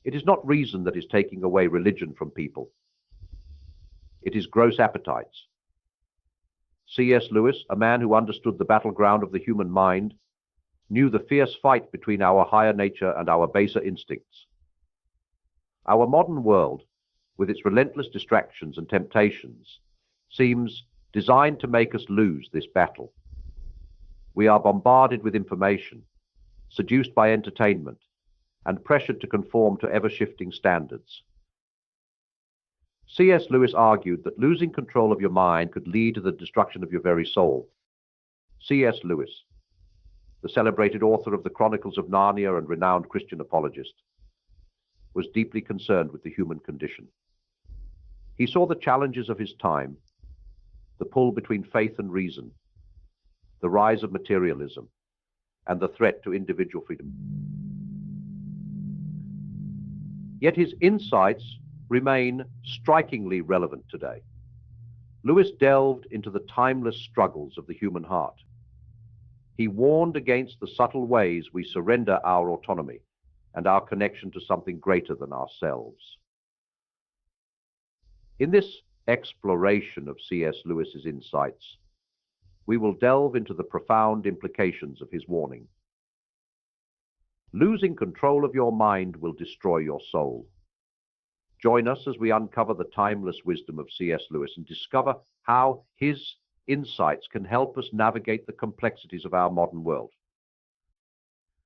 It is not reason that is taking away religion from people. It is gross appetites. C.S. Lewis, a man who understood the battleground of the human mind, knew the fierce fight between our higher nature and our baser instincts. Our modern world, with its relentless distractions and temptations, seems designed to make us lose this battle. We are bombarded with information, seduced by entertainment, and pressured to conform to ever-shifting standards. C.S. Lewis argued that losing control of your mind could lead to the destruction of your very soul. C.S. Lewis, the celebrated author of the Chronicles of Narnia and renowned Christian apologist, was deeply concerned with the human condition. He saw the challenges of his time, the pull between faith and reason, the rise of materialism, and the threat to individual freedom. Yet his insights remain strikingly relevant today. Lewis delved into the timeless struggles of the human heart. He warned against the subtle ways we surrender our autonomy and our connection to something greater than ourselves. In this exploration of C.S. Lewis's insights, we will delve into the profound implications of his warning. Losing control of your mind will destroy your soul. Join us as we uncover the timeless wisdom of C.S. Lewis and discover how his insights can help us navigate the complexities of our modern world.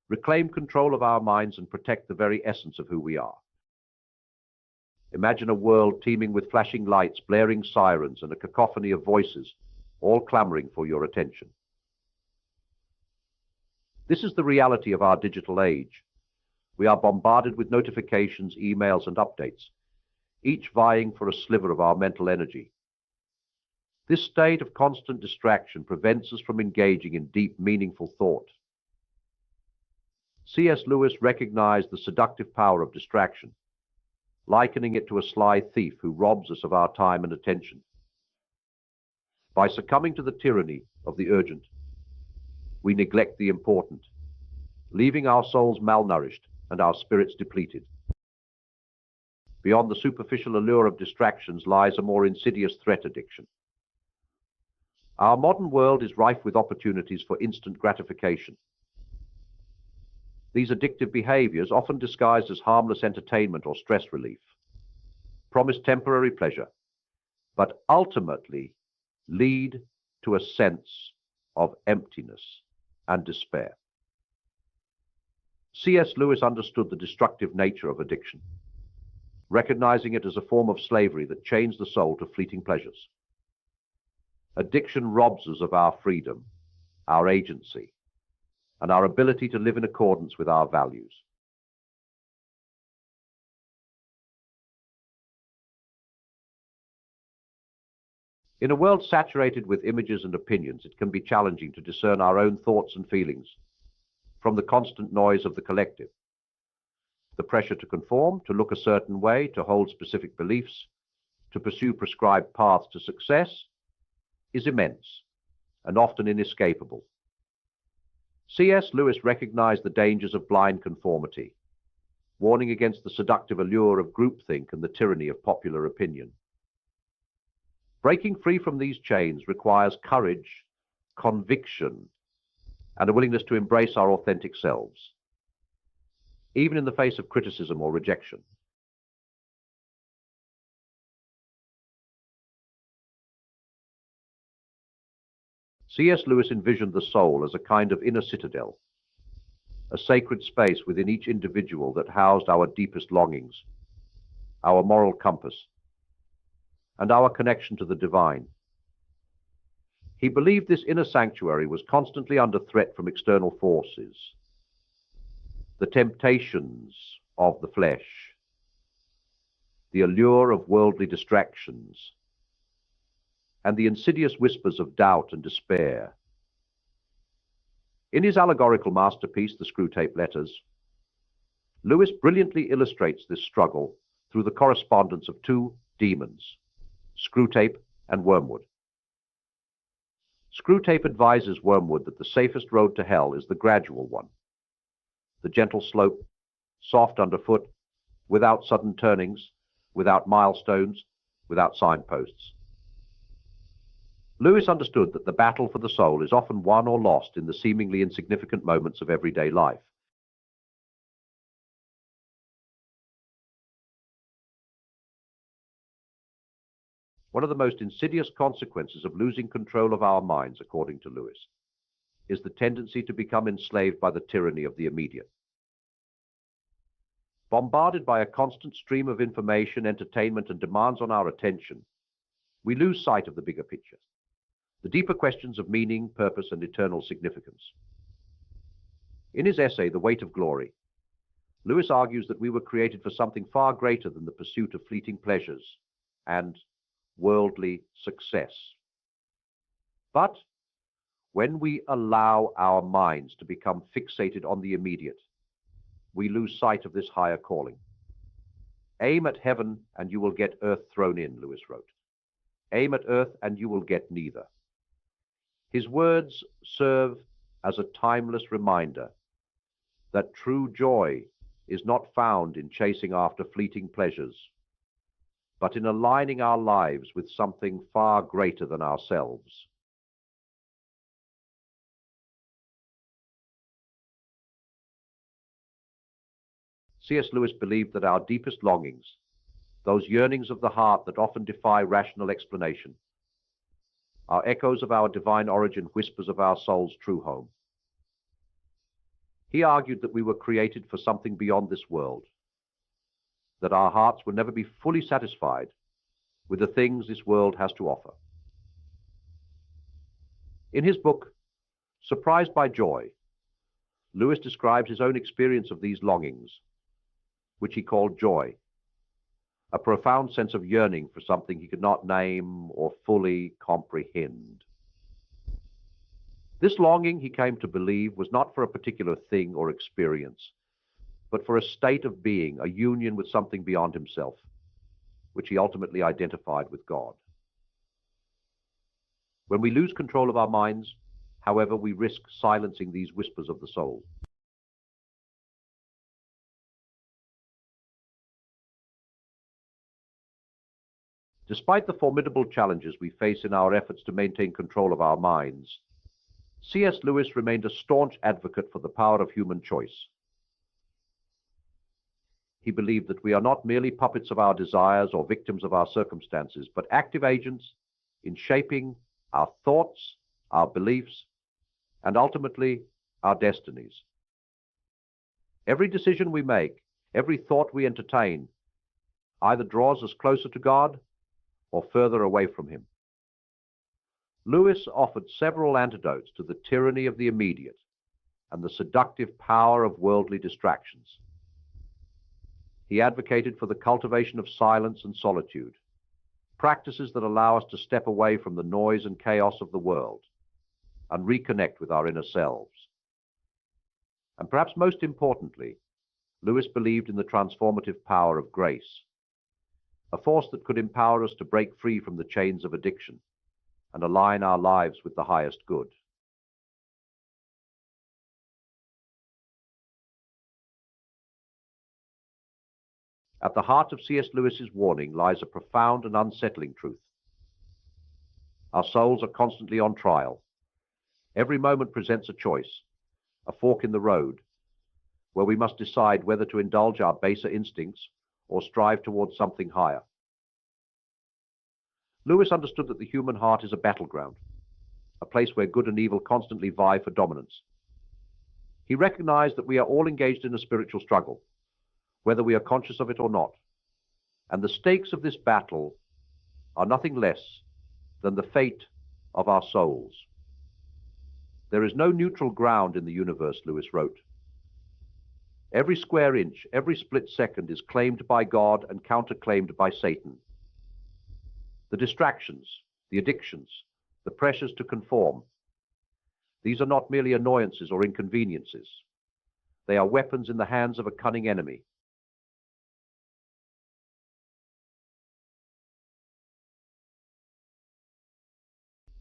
Reclaim control of our minds and protect the very essence of who we are. Imagine a world teeming with flashing lights, blaring sirens, and a cacophony of voices, all clamoring for your attention. This is the reality of our digital age. We are bombarded with notifications, emails, and updates, each vying for a sliver of our mental energy. This state of constant distraction prevents us from engaging in deep, meaningful thought. C.S. Lewis recognized the seductive power of distraction, likening it to a sly thief who robs us of our time and attention. By succumbing to the tyranny of the urgent, we neglect the important, leaving our souls malnourished and our spirits depleted. Beyond the superficial allure of distractions lies a more insidious threat: addiction. Our modern world is rife with opportunities for instant gratification. These addictive behaviors, often disguised as harmless entertainment or stress relief, promise temporary pleasure, but ultimately lead to a sense of emptiness and despair. C.S. Lewis understood the destructive nature of addiction, recognizing it as a form of slavery that chains the soul to fleeting pleasures. Addiction robs us of our freedom, our agency, and our ability to live in accordance with our values. In a world saturated with images and opinions, it can be challenging to discern our own thoughts and feelings from the constant noise of the collective. The pressure to conform, to look a certain way, to hold specific beliefs, to pursue prescribed paths to success is immense and often inescapable. C.S. Lewis recognized the dangers of blind conformity, warning against the seductive allure of groupthink and the tyranny of popular opinion. Breaking free from these chains requires courage, conviction, and a willingness to embrace our authentic selves, even in the face of criticism or rejection. C.S. Lewis envisioned the soul as a kind of inner citadel, a sacred space within each individual that housed our deepest longings, our moral compass, and our connection to the divine. He believed this inner sanctuary was constantly under threat from external forces, the temptations of the flesh, the allure of worldly distractions, and the insidious whispers of doubt and despair. In his allegorical masterpiece, The Screwtape Letters, Lewis brilliantly illustrates this struggle through the correspondence of two demons, Screwtape and Wormwood. Screwtape advises Wormwood that the safest road to hell is the gradual one, the gentle slope, soft underfoot, without sudden turnings, without milestones, without signposts. Lewis understood that the battle for the soul is often won or lost in the seemingly insignificant moments of everyday life. One of the most insidious consequences of losing control of our minds, according to Lewis, is the tendency to become enslaved by the tyranny of the immediate. Bombarded by a constant stream of information, entertainment, and demands on our attention, we lose sight of the bigger picture, the deeper questions of meaning, purpose, and eternal significance. In his essay, The Weight of Glory, Lewis argues that we were created for something far greater than the pursuit of fleeting pleasures and worldly success. But when we allow our minds to become fixated on the immediate, we lose sight of this higher calling. Aim at heaven and you will get earth thrown in, Lewis wrote. Aim at earth and you will get neither. His words serve as a timeless reminder that true joy is not found in chasing after fleeting pleasures, but in aligning our lives with something far greater than ourselves. C.S. Lewis believed that our deepest longings, those yearnings of the heart that often defy rational explanation, are echoes of our divine origin, whispers of our soul's true home. He argued that we were created for something beyond this world, that our hearts will never be fully satisfied with the things this world has to offer. In his book, Surprised by Joy, Lewis described his own experience of these longings, which he called joy, a profound sense of yearning for something he could not name or fully comprehend. This longing, he came to believe, was not for a particular thing or experience, but for a state of being, a union with something beyond himself, which he ultimately identified with God. When we lose control of our minds, however, we risk silencing these whispers of the soul. Despite the formidable challenges we face in our efforts to maintain control of our minds, C.S. Lewis remained a staunch advocate for the power of human choice. He believed that we are not merely puppets of our desires or victims of our circumstances, but active agents in shaping our thoughts, our beliefs, and ultimately our destinies. Every decision we make, every thought we entertain, either draws us closer to God or further away from him. Lewis offered several antidotes to the tyranny of the immediate and the seductive power of worldly distractions. He advocated for the cultivation of silence and solitude, practices that allow us to step away from the noise and chaos of the world and reconnect with our inner selves. And perhaps most importantly, Lewis believed in the transformative power of grace, a force that could empower us to break free from the chains of addiction and align our lives with the highest good. At the heart of C.S. Lewis's warning lies a profound and unsettling truth. Our souls are constantly on trial. Every moment presents a choice, a fork in the road, where we must decide whether to indulge our baser instincts or strive towards something higher. Lewis understood that the human heart is a battleground, a place where good and evil constantly vie for dominance. He recognized that we are all engaged in a spiritual struggle, whether we are conscious of it or not, and the stakes of this battle are nothing less than the fate of our souls. There is no neutral ground in the universe, Lewis wrote. Every square inch, every split second is claimed by God and counterclaimed by Satan. The distractions, the addictions, the pressures to conform, these are not merely annoyances or inconveniences. They are weapons in the hands of a cunning enemy.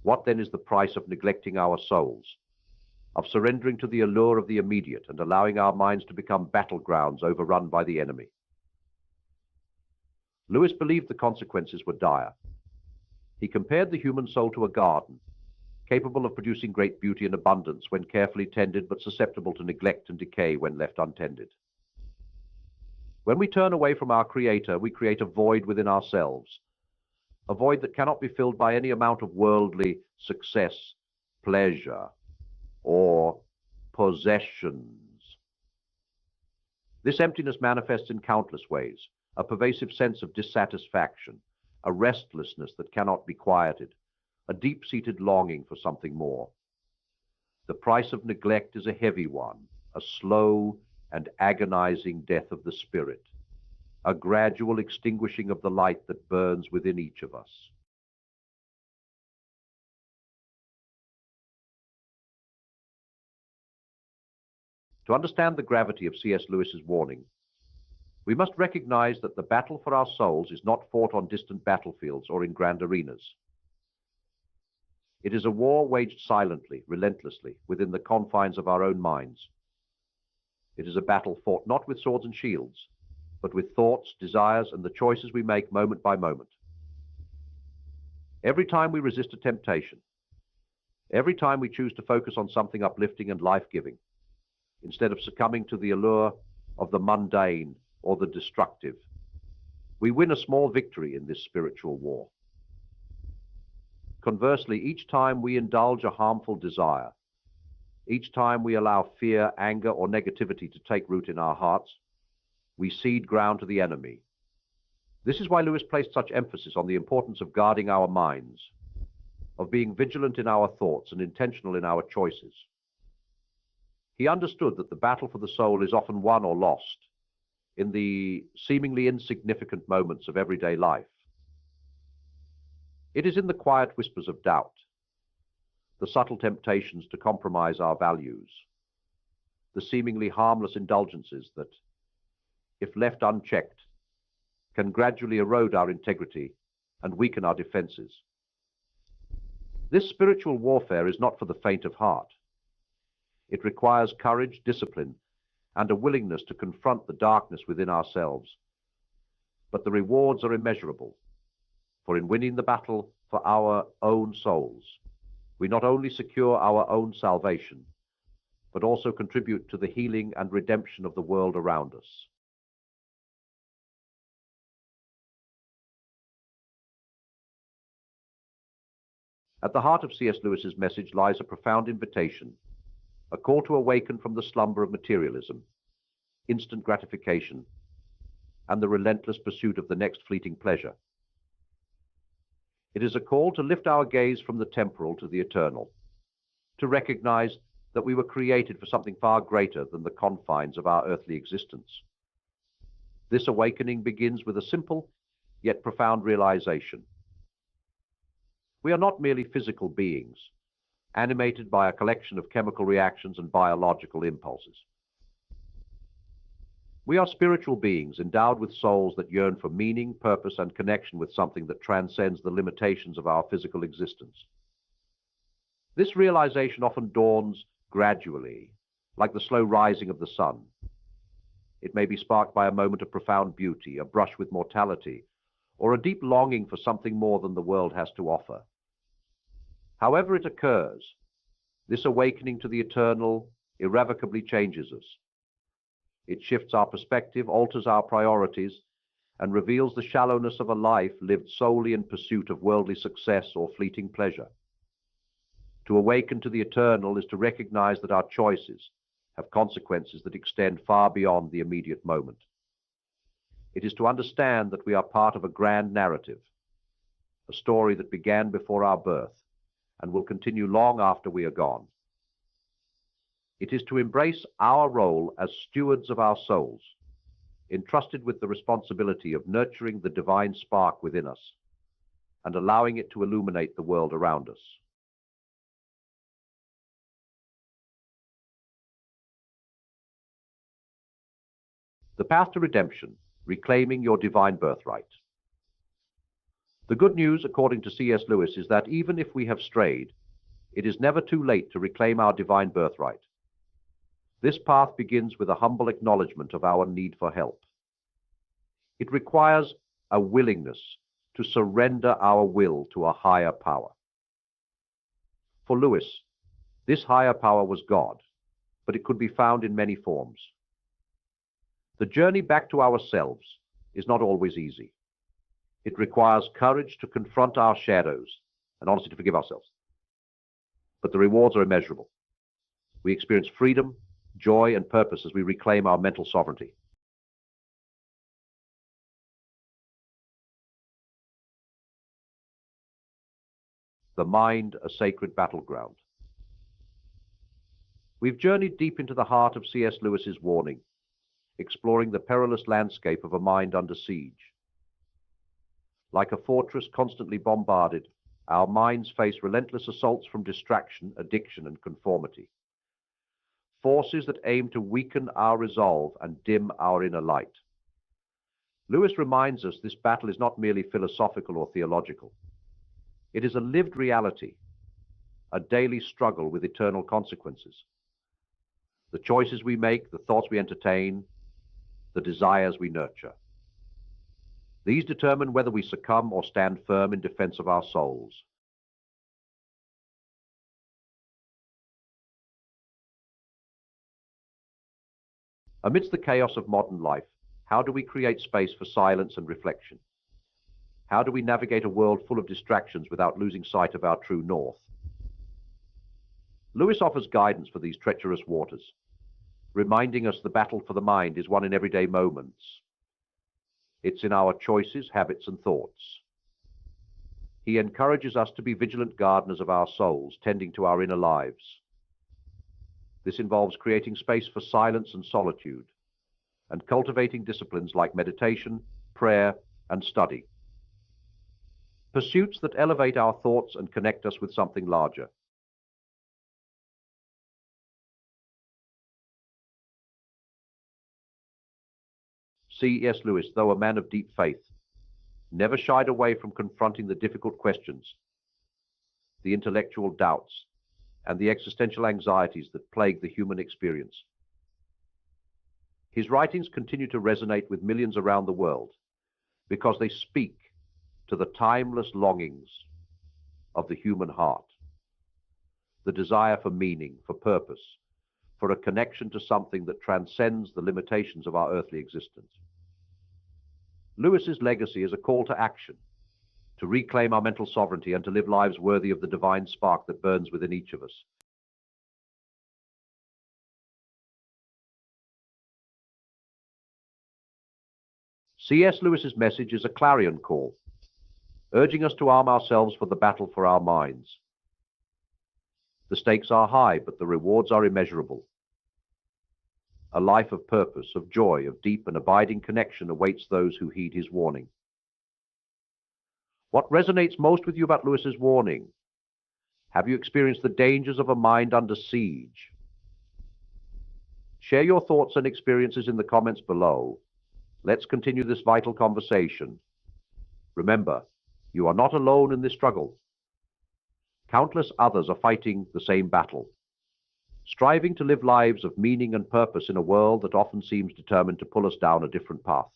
What then is the price of neglecting our souls, of surrendering to the allure of the immediate and allowing our minds to become battlegrounds overrun by the enemy? Lewis believed the consequences were dire. He compared the human soul to a garden, capable of producing great beauty and abundance when carefully tended, but susceptible to neglect and decay when left untended. When we turn away from our Creator, we create a void within ourselves, a void that cannot be filled by any amount of worldly success, pleasure, or possessions. This emptiness manifests in countless ways: a pervasive sense of dissatisfaction, a restlessness that cannot be quieted, a deep-seated longing for something more. The price of neglect is a heavy one, a slow and agonizing death of the spirit, a gradual extinguishing of the light that burns within each of us. To understand the gravity of C.S. Lewis's warning, we must recognize that the battle for our souls is not fought on distant battlefields or in grand arenas. It is a war waged silently, relentlessly, within the confines of our own minds. It is a battle fought not with swords and shields, but with thoughts, desires, and the choices we make moment by moment. Every time we resist a temptation, every time we choose to focus on something uplifting and life-giving, instead of succumbing to the allure of the mundane or the destructive, we win a small victory in this spiritual war. Conversely, each time we indulge a harmful desire, each time we allow fear, anger, or negativity to take root in our hearts, we cede ground to the enemy. This is why Lewis placed such emphasis on the importance of guarding our minds, of being vigilant in our thoughts and intentional in our choices. He understood that the battle for the soul is often won or lost in the seemingly insignificant moments of everyday life. It is in the quiet whispers of doubt, the subtle temptations to compromise our values, the seemingly harmless indulgences that, if left unchecked, can gradually erode our integrity and weaken our defenses. This spiritual warfare is not for the faint of heart. It requires courage, discipline, and a willingness to confront the darkness within ourselves. But the rewards are immeasurable, for in winning the battle for our own souls, we not only secure our own salvation, but also contribute to the healing and redemption of the world around us. At the heart of C.S. Lewis's message lies a profound invitation, a call to awaken from the slumber of materialism, instant gratification, and the relentless pursuit of the next fleeting pleasure. It is a call to lift our gaze from the temporal to the eternal, to recognize that we were created for something far greater than the confines of our earthly existence. This awakening begins with a simple yet profound realization. We are not merely physical beings, animated by a collection of chemical reactions and biological impulses. We are spiritual beings endowed with souls that yearn for meaning, purpose, and connection with something that transcends the limitations of our physical existence. This realization often dawns gradually, like the slow rising of the sun. It may be sparked by a moment of profound beauty, a brush with mortality, or a deep longing for something more than the world has to offer. However it occurs, this awakening to the eternal irrevocably changes us. It shifts our perspective, alters our priorities, and reveals the shallowness of a life lived solely in pursuit of worldly success or fleeting pleasure. To awaken to the eternal is to recognize that our choices have consequences that extend far beyond the immediate moment. It is to understand that we are part of a grand narrative, a story that began before our birth and will continue long after we are gone. It is to embrace our role as stewards of our souls, entrusted with the responsibility of nurturing the divine spark within us and allowing it to illuminate the world around us. The path to redemption, reclaiming your divine birthright. The good news, according to C.S. Lewis, is that even if we have strayed, it is never too late to reclaim our divine birthright. This path begins with a humble acknowledgement of our need for help. It requires a willingness to surrender our will to a higher power. For Lewis, this higher power was God, but it could be found in many forms. The journey back to ourselves is not always easy. It requires courage to confront our shadows and honesty to forgive ourselves. But the rewards are immeasurable. We experience freedom, joy, and purpose as we reclaim our mental sovereignty. The mind, a sacred battleground. We've journeyed deep into the heart of C.S. Lewis's warning, exploring the perilous landscape of a mind under siege. Like a fortress constantly bombarded, our minds face relentless assaults from distraction, addiction, and conformity. Forces that aim to weaken our resolve and dim our inner light. Lewis reminds us this battle is not merely philosophical or theological. It is a lived reality, a daily struggle with eternal consequences. The choices we make, the thoughts we entertain, the desires we nurture. These determine whether we succumb or stand firm in defense of our souls. Amidst the chaos of modern life, how do we create space for silence and reflection? How do we navigate a world full of distractions without losing sight of our true north? Lewis offers guidance for these treacherous waters, reminding us the battle for the mind is won in everyday moments. It's in our choices, habits, and thoughts. He encourages us to be vigilant gardeners of our souls, tending to our inner lives. This involves creating space for silence and solitude, and cultivating disciplines like meditation, prayer, and study. Pursuits that elevate our thoughts and connect us with something larger. C.S. Lewis, though a man of deep faith, never shied away from confronting the difficult questions, the intellectual doubts, and the existential anxieties that plague the human experience. His writings continue to resonate with millions around the world because they speak to the timeless longings of the human heart, the desire for meaning, for purpose, for a connection to something that transcends the limitations of our earthly existence. Lewis's legacy is a call to action, to reclaim our mental sovereignty and to live lives worthy of the divine spark that burns within each of us. C.S. Lewis's message is a clarion call, urging us to arm ourselves for the battle for our minds. The stakes are high, but the rewards are immeasurable. A life of purpose, of joy, of deep and abiding connection awaits those who heed his warning. What resonates most with you about Lewis's warning? Have you experienced the dangers of a mind under siege? Share your thoughts and experiences in the comments below. Let's continue this vital conversation. Remember, you are not alone in this struggle. Countless others are fighting the same battle, striving to live lives of meaning and purpose in a world that often seems determined to pull us down a different path.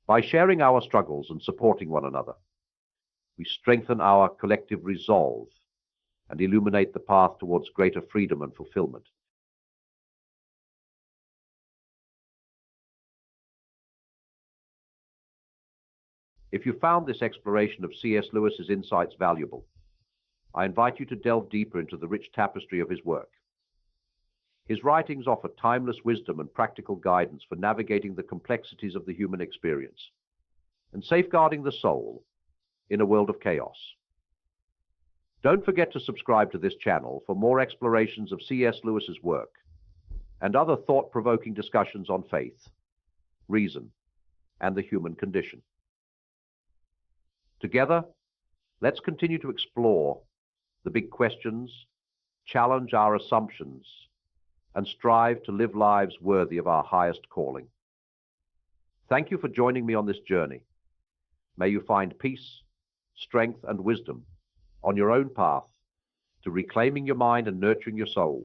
By sharing our struggles and supporting one another, we strengthen our collective resolve and illuminate the path towards greater freedom and fulfillment. If you found this exploration of C.S. Lewis's insights valuable, I invite you to delve deeper into the rich tapestry of his work. His writings offer timeless wisdom and practical guidance for navigating the complexities of the human experience and safeguarding the soul in a world of chaos. Don't forget to subscribe to this channel for more explorations of C.S. Lewis's work and other thought-provoking discussions on faith, reason, and the human condition. Together, let's continue to explore the big questions, challenge our assumptions, and strive to live lives worthy of our highest calling. Thank you for joining me on this journey. May you find peace, strength, and wisdom on your own path to reclaiming your mind and nurturing your soul.